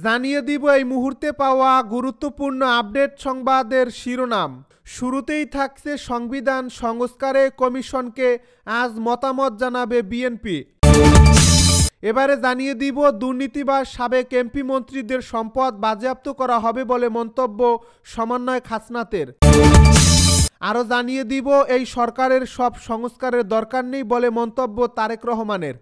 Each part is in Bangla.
জানিয়ে দিব এই মুহূর্তে পাওয়া গুরুত্বপূর্ণ আপডেট সংবাদের শিরোনাম। শুরুতেই থাকছে সংবিধান সংস্কারে কমিশনকে আজ মতামত জানাবে বিএনপি। এবারে জানিয়ে দিব দুর্নীতিবাজ সাবেক এমপি মন্ত্রীদের সম্পদ বাজেয়াপ্ত করা হবে বলে মন্তব্য সমন্বয়ক হাসনাতের। আরও জানিয়ে দিব এই সরকারের সব সংস্কারের দরকার নেই বলে মন্তব্য তারেক রহমানের।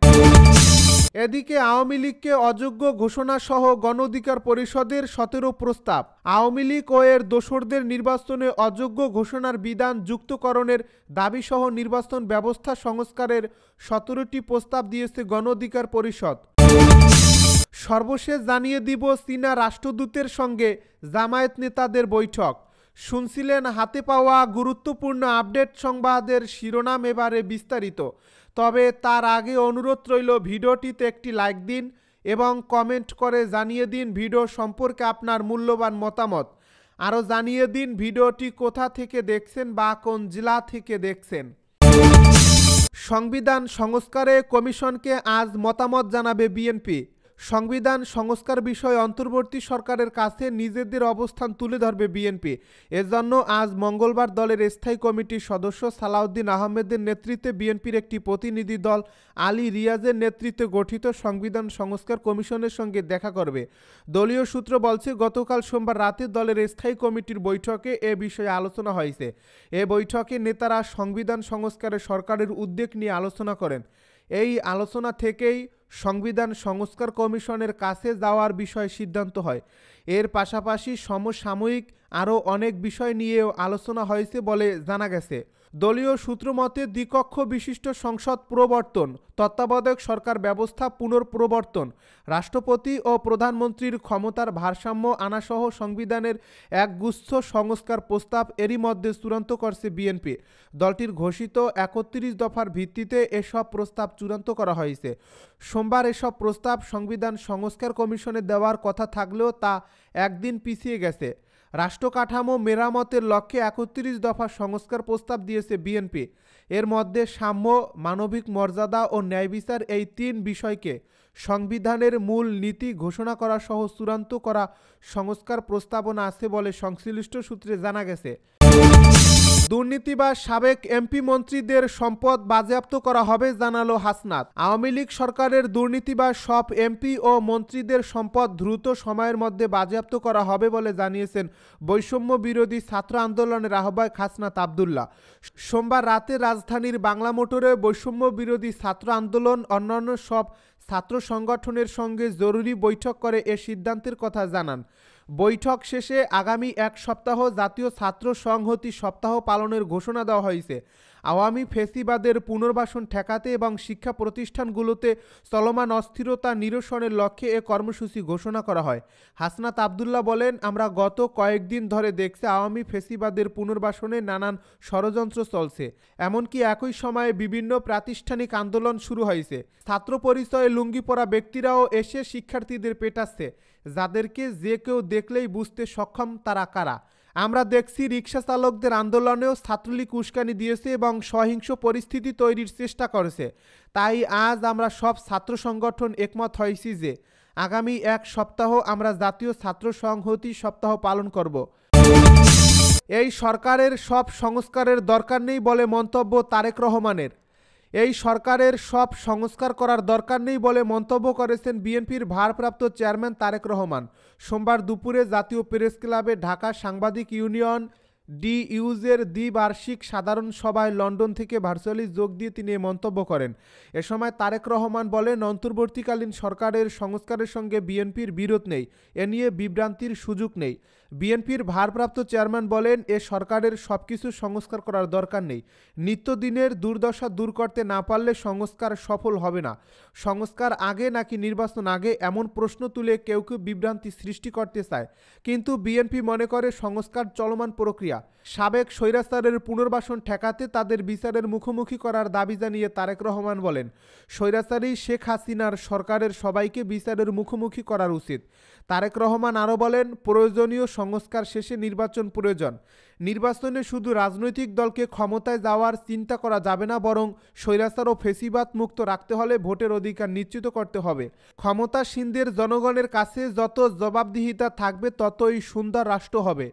এদিকে আওয়ামী লীগকে অযোগ্য ঘোষণা সহ গণ অধিকার পরিষদের 17 প্রস্তাব। আওয়ামী লীগ ও এর দোসরদের নির্বাচনে অযোগ্য ঘোষণার বিধান যুক্তকরণের দাবিসহ নির্বাচন ব্যবস্থা সংস্কারের 17টি প্রস্তাব দিয়েছে গণ অধিকার পরিষদ। সর্বশেষ জানিয়ে দিব চীনা রাষ্ট্রদূতের সঙ্গে জামায়াত নেতাদের বৈঠক। শুনছিলেন হাতে পাওয়া গুরুত্বপূর্ণ আপডেট সংবাদের শিরোনাম, এবারে বিস্তারিত। তবে তার আগে অনুরোধ রইল ভিডিওটিতে একটি লাইক দিন এবং কমেন্ট করে জানিয়ে দিন ভিডিও সম্পর্কে আপনার মূল্যবান মতামত। আরও জানিয়ে দিন ভিডিওটি কোথা থেকে দেখছেন বা কোন জেলা থেকে দেখছেন। সংবিধান সংস্কারে কমিশনকে আজ মতামত জানাবে বিএনপি। সংবিধান সংস্কার বিষয়ে অন্তর্বর্তী সরকারের কাছে নিজেদের অবস্থান তুলে ধরবে বিএনপি। এজন্য আজ মঙ্গলবার দলের স্থায়ী কমিটির সদস্য সালাউদ্দিন আহমেদের নেতৃত্বে বিএনপির একটি প্রতিনিধি দল আলী রিয়াজের নেতৃত্বে গঠিত সংবিধান সংস্কার কমিশনের সঙ্গে দেখা করবে। দলীয় সূত্র বলছে, গতকাল সোমবার রাতে দলের স্থায়ী কমিটির বৈঠকে এ বিষয়ে আলোচনা হয়েছে। এ বৈঠকে নেতারা সংবিধান সংস্কারে সরকারের উদ্যোগ নিয়ে আলোচনা করেন। এই আলোচনা থেকেই সংবিধান সংস্কার কমিশনের কাছে যাওয়ার বিষয়ে সিদ্ধান্ত হয়। এর পাশাপাশি সমসাময়িক আরও অনেক বিষয় নিয়েও আলোচনা হয়েছে বলে জানা গেছে। দলীয় সূত্র মতে দ্বিকক্ষ বিশিষ্ট সংসদ প্রবর্তন, তত্ত্বাবধায়ক সরকার ব্যবস্থা পুনঃপ্রবর্তন, রাষ্ট্রপতি ও প্রধানমন্ত্রীর ক্ষমতার ভারসাম্য আনাসহ সংবিধানের একগুচ্ছ সংস্কার প্রস্তাব এরই মধ্যে চূড়ান্ত করছে বিএনপি। দলটির ঘোষিত 31 দফার ভিত্তিতে এসব প্রস্তাব চূড়ান্ত করা হয়েছে। সোমবার এসব প্রস্তাব সংবিধান সংস্কার কমিশনে দেওয়ার কথা থাকলেও তা একদিন পিছিয়ে গেছে। রাষ্ট্র কাঠামো মেরামতের লক্ষ্যে 31 দফা সংস্কার প্রস্তাব দিয়েছে বিএনপি। এর মধ্যে সাম্য, মানবিক মর্যাদা ও ন্যায় বিচার এই 3 বিষয়কে সংবিধানের মূল নীতি ঘোষণা করা সহ চূড়ান্ত করা সংস্কার প্রস্তাবনা আছে বলে সংশ্লিষ্ট সূত্রে জানা গেছে। দুর্নীতিবাজ সাবেক এমপি মন্ত্রীদের সম্পদ বাজেয়াপ্ত করা হবে জানালো হাসনাত। আওয়ামী লীগ সরকারের দুর্নীতিবাজ সব এমপি ও মন্ত্রীদের সম্পদ দ্রুত সময়ের মধ্যে বাজেয়াপ্ত করা হবে বলে জানিয়েছেন বৈষম্য বিরোধী ছাত্র আন্দোলনের আহ্বায়ক হাসনাত আব্দুল্লাহ। সোমবার রাতে রাজধানীর বাংলা মোটরে বৈষম্য বিরোধী ছাত্র আন্দোলন অন্যান্য সব ছাত্র সংগঠনের সঙ্গে জরুরি বৈঠক করে এ সিদ্ধান্তের কথা জানান। বৈঠক শেষে আগামী 1 সপ্তাহ জাতীয় ছাত্র সংহতি সপ্তাহ পালনের ঘোষণা দেওয়া হয়েছে। আওয়ামী ফ্যাসিবাদের পুনর্বাসন ঠেকাতে এবং শিক্ষা প্রতিষ্ঠানগুলোতে চলমান অস্থিরতা নিরসনের লক্ষ্যে এ কর্মসূচি ঘোষণা করা হয়। হাসনাত আব্দুল্লাহ বলেন, আমরা গত কয়েকদিন ধরে দেখছি আওয়ামী ফ্যাসিবাদের পুনর্বাসনে নানান ষড়যন্ত্র চলছে। এমনকি একই সময়ে বিভিন্ন প্রাতিষ্ঠানিক আন্দোলন শুরু হয়েছে। ছাত্র পরিচয়ে লুঙ্গি পরা ব্যক্তিরাও এসে শিক্ষার্থীদের পেটাচ্ছে, যাদেরকে যে কেউ দেখলেই বুঝতে সক্ষম তারা কারা। আমরা দেখছি রিকশা চালকদের আন্দোলনেও ছাত্রলীগ উস্কানি দিয়েছে এবং সহিংস পরিস্থিতি তৈরির চেষ্টা করেছে। তাই আজ আমরা সব ছাত্র সংগঠন একমত হয়েছি যে আগামী 1 সপ্তাহ আমরা জাতীয় ছাত্র সংহতি সপ্তাহ পালন করব। এই সরকারের সব সংস্কারের দরকার নেই বলে মন্তব্য তারেক রহমানের। এই সরকারের সব সংস্কার করার দরকার নেই বলে মন্তব্য করেছেন বিএনপির ভারপ্রাপ্ত চেয়ারম্যান তারেক রহমান। সোমবার দুপুরে জাতীয় প্রেস ক্লাবে ঢাকা সাংবাদিক ইউনিয়ন ডিইউজের দ্বিবার্ষিক সাধারণ সভায় লন্ডন থেকে ভার্চুয়ালি যোগ দিয়ে তিনি মন্তব্য করেন। এ সময় তারেক রহমান বলেন, অন্তর্বর্তীকালীন সরকারের সংস্কারের সঙ্গে বিএনপির বিরোধ নেই, এ নিয়ে বিভ্রান্তির সুযোগ নেই। বিএনপির ভারপ্রাপ্ত চেয়ারম্যান বলেন, এ সরকারের সবকিছু সংস্কার করার দরকার নেই। নিত্যদিনের দুর্দশা দূর করতে না পারলে সংস্কার সফল হবে না। সংস্কার আগে নাকি নির্বাচন আগে, এমন প্রশ্ন তুলে কেউ কেউ বিভ্রান্তি সৃষ্টি করতে চায়। কিন্তু বিএনপি মনে করে সংস্কার চলমান প্রক্রিয়া। সাবেক স্বৈরাচারের পুনর্বাসন ঠেকাতে তাদের বিচারের মুখোমুখি করার দাবি জানিয়ে তারেক রহমান বলেন, স্বৈরাচারী শেখ হাসিনার সরকারের সবাইকে বিচারের মুখোমুখি করার উচিত। তারেক রহমান আরও বলেন, প্রয়োজনীয় সংস্কার শেষে নির্বাচন প্রয়োজন। নির্বাচনে শুধু রাজনৈতিক দলকে ক্ষমতায় যাওয়ার চিন্তা করা যাবে না, বরং স্বৈরাচার ও ফেসিবাদ মুক্ত রাখতে হলে ভোটের অধিকার নিশ্চিত করতে হবে। ক্ষমতাসীনদের জনগণের কাছে যত জবাবদিহিতা থাকবে ততই সুন্দর রাষ্ট্র হবে।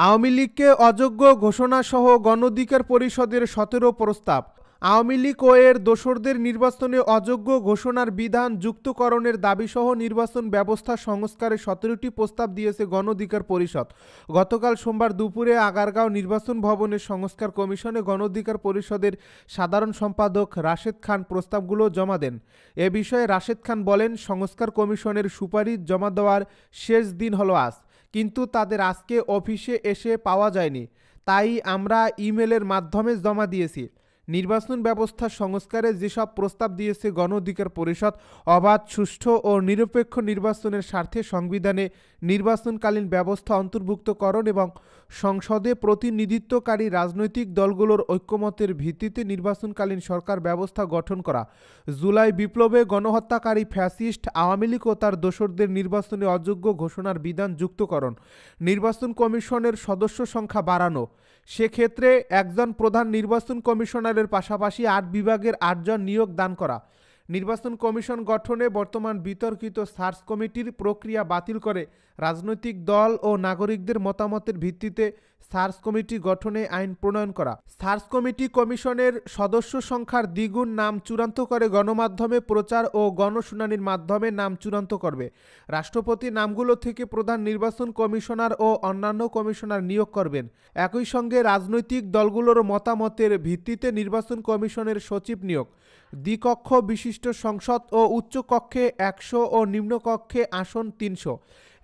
আওয়ামী লীগকে অযোগ্য ঘোষণাসহ গণ অধিকার পরিষদের 17 প্রস্তাব। আওয়ামী লীগ ও এর দোসরদের নির্বাচনে অযোগ্য ঘোষণার বিধান যুক্তকরণের দাবিসহ নির্বাচন ব্যবস্থা সংস্কারে 17টি প্রস্তাব দিয়েছে গণ অধিকার পরিষদ। গতকাল সোমবার দুপুরে আগারগাঁও নির্বাচন ভবনের সংস্কার কমিশনে গণ অধিকার পরিষদের সাধারণ সম্পাদক রাশেদ খান প্রস্তাবগুলো জমা দেন। এ বিষয়ে রাশেদ খান বলেন, সংস্কার কমিশনের সুপারিশ জমা দেওয়ার শেষ দিন হলো আজ, কিন্তু তাদের আজকে অফিসে এসে পাওয়া যায়নি, তাই আমরা ইমেলের মাধ্যমে জমা দিয়েছি। নির্বাচন ব্যবস্থা সংস্কারে যেসব প্রস্তাব দিয়েছে গণ অধিকার পরিষদ, অবাধ, সুষ্ঠু ও নিরপেক্ষ নির্বাচনের স্বার্থে সংবিধানে নির্বাচনকালীন ব্যবস্থা অন্তর্ভুক্তকরণ এবং সংসদে প্রতিনিধিত্বকারী রাজনৈতিক দলগুলোর ঐক্যমতের ভিত্তিতে নির্বাচনকালীন সরকার ব্যবস্থা গঠন করা, জুলাই বিপ্লবে গণহত্যাকারী ফ্যাসিস্ট আওয়ামী লীগ ও তার দোসরদের নির্বাচনে অযোগ্য ঘোষণার বিধান যুক্তকরণ, নির্বাচন কমিশনের সদস্য সংখ্যা বাড়ানো, সেক্ষেত্রে একজন প্রধান নির্বাচন কমিশনারের পাশাপাশি 8 বিভাগের 8 জন নিয়োগ দান করা, নির্বাচন কমিশন গঠনে বর্তমান বিতর্কিত সার্চ কমিটির প্রক্রিয়া বাতিল করে রাজনৈতিক দল ও নাগরিকদের মতামতের ভিত্তিতে সার্চ কমিটি গঠনে আইন প্রণয়ন করা, সার্চ কমিটি কমিশনের সদস্য সংখ্যার দ্বিগুণ নাম চূড়ান্ত করে গণমাধ্যমে প্রচার ও গণশুনানির মাধ্যমে নাম চূড়ান্ত করবে, রাষ্ট্রপতি নামগুলো থেকে প্রধান নির্বাচন কমিশনার ও অন্যান্য কমিশনার নিয়োগ করবেন। একই সঙ্গে রাজনৈতিক দলগুলোর মতামতের ভিত্তিতে নির্বাচন কমিশনের সচিব নিয়োগ, দ্বিকক্ষ বিশিষ্ট সংসদ ও উচ্চকক্ষে 100 ও নিম্নকক্ষে আসন 300,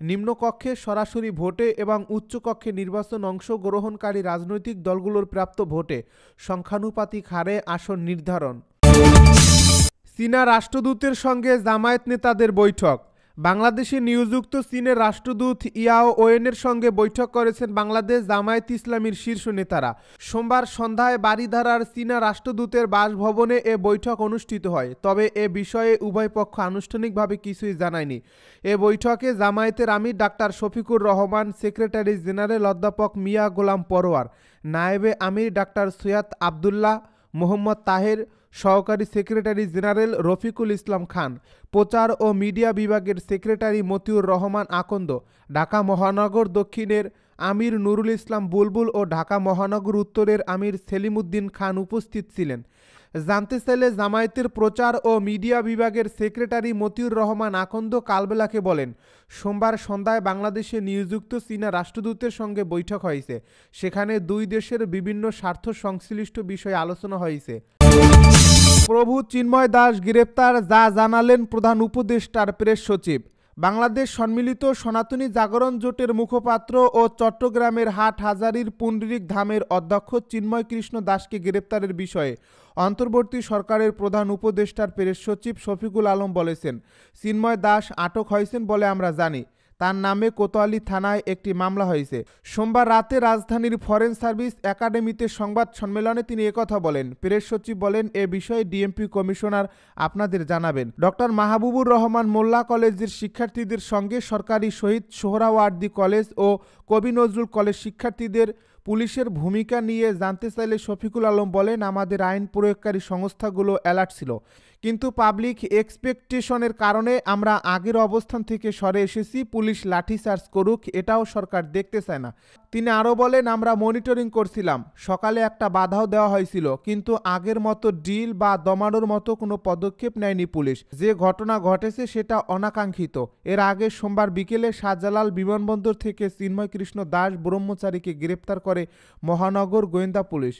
নিম্নকক্ষে সরাসরি ভোটে এবং উচ্চকক্ষে নির্বাচন অংশগ্রহণকারী রাজনৈতিক দলগুলোর প্রাপ্ত ভোটে সংখ্যানুপাতিক হারে আসন নির্ধারণ। চীনা রাষ্ট্রদূতের সঙ্গে জামায়াত নেতাদের বৈঠক। বাংলাদেশে নিয়োজিত চীনের রাষ্ট্রদূত ইয়াও ওয়েনের সঙ্গে বৈঠক করেছেন বাংলাদেশ জামায়াত ইসলামীর শীর্ষ নেতারা। সোমবার সন্ধ্যায় বারিধারার চীনা রাষ্ট্রদূতের বাসভবনে এ বৈঠক অনুষ্ঠিত হয়, তবে এ বিষয়ে উভয় পক্ষ আনুষ্ঠানিকভাবে কিছুই জানায়নি। এ বৈঠকে জামায়াতের আমির doctor Shafiqur Rahman, secretary general অধ্যাপক মিয়া গোলাম পরোয়ার, নায়েবে আমির ডাক্তার সৈয়দ আবদুল্লাহ মোহাম্মদ তাহের, সহকারী সেক্রেটারি জেনারেল রফিকুল ইসলাম খান, প্রচার ও মিডিয়া বিভাগের সেক্রেটারি মতিউর রহমান আকন্দ, ঢাকা মহানগর দক্ষিণের আমির নুরুল ইসলাম বুলবুল ও ঢাকা মহানগর উত্তরের আমির সেলিমউদ্দিন খান উপস্থিত ছিলেন। জানতে চাইলে জামায়াতের প্রচার ও মিডিয়া বিভাগের সেক্রেটারি মতিউর রহমান আকন্দ কালবেলাকে বলেন, সোমবার সন্ধ্যায় বাংলাদেশে নিয়োজিত চীনা রাষ্ট্রদূতের সঙ্গে বৈঠক হয়েছে, সেখানে দুই দেশের বিভিন্ন স্বার্থ সংশ্লিষ্ট বিষয়ে আলোচনা হয়েছে। প্রভু চিন্ময় দাস গ্রেপ্তার, যা জানালেন প্রধান উপদেষ্টার প্রেস সচিব। বাংলাদেশ সম্মিলিত সনাতনী জাগরণ জোটের মুখপাত্র ও চট্টগ্রামের হাটহাজারীর পুণ্ডরিক ধামের অধ্যক্ষ চিন্ময় কৃষ্ণ দাসকে গ্রেপ্তারের বিষয়ে অন্তর্বর্তী সরকারের প্রধান উপদেষ্টার প্রেস সচিব শফিকুল আলম বলেছেন, চিন্ময় দাস আটক হয়েছেন বলে আমরা জানি। তার নামে কোতোয়ালি থানায় একটি মামলা হয়েছে। সোমবার রাতে রাজধানীর ফরেন সার্ভিস একাডেমিতে সংবাদ সম্মেলনে তিনি একথা বলেন। প্রেস সচিব বলেন, এ বিষয়ে ডিএমপি কমিশনার আপনাদের জানাবেন। ডক্টর মাহবুবুর রহমান মোল্লা কলেজের শিক্ষার্থীদের সঙ্গে সরকারি শহীদ সোহরাওয়ার্দী কলেজ ও কবি নজরুল কলেজ শিক্ষার্থীদের পুলিশের ভূমিকা নিয়ে জানতে চাইলে শফিকুল আলম বলেন, আমাদের আইন প্রয়োগকারী সংস্থাগুলো অ্যালার্ট ছিল, কিন্তু পাবলিক এক্সপেকটেশনের কারণে আমরা আগের অবস্থান থেকে সরে এসেছি। পুলিশ লাঠিচার্জ করুক, এটাও সরকার দেখতে চায় না। তিনি আরও বলেন, আমরা মনিটরিং করছিলাম, সকালে একটা বাধাও দেওয়া হয়েছিল, কিন্তু আগের মতো ডিল বা দমানোর মতো কোনো পদক্ষেপ নেয়নি পুলিশ। যে ঘটনা ঘটেছে সেটা অনাকাঙ্ক্ষিত। এর আগে সোমবার বিকেলে শাহজালাল বিমানবন্দর থেকে চিন্ময় কৃষ্ণ দাস ব্রহ্মচারীকে গ্রেপ্তার করে মহানগর গোয়েন্দা পুলিশ।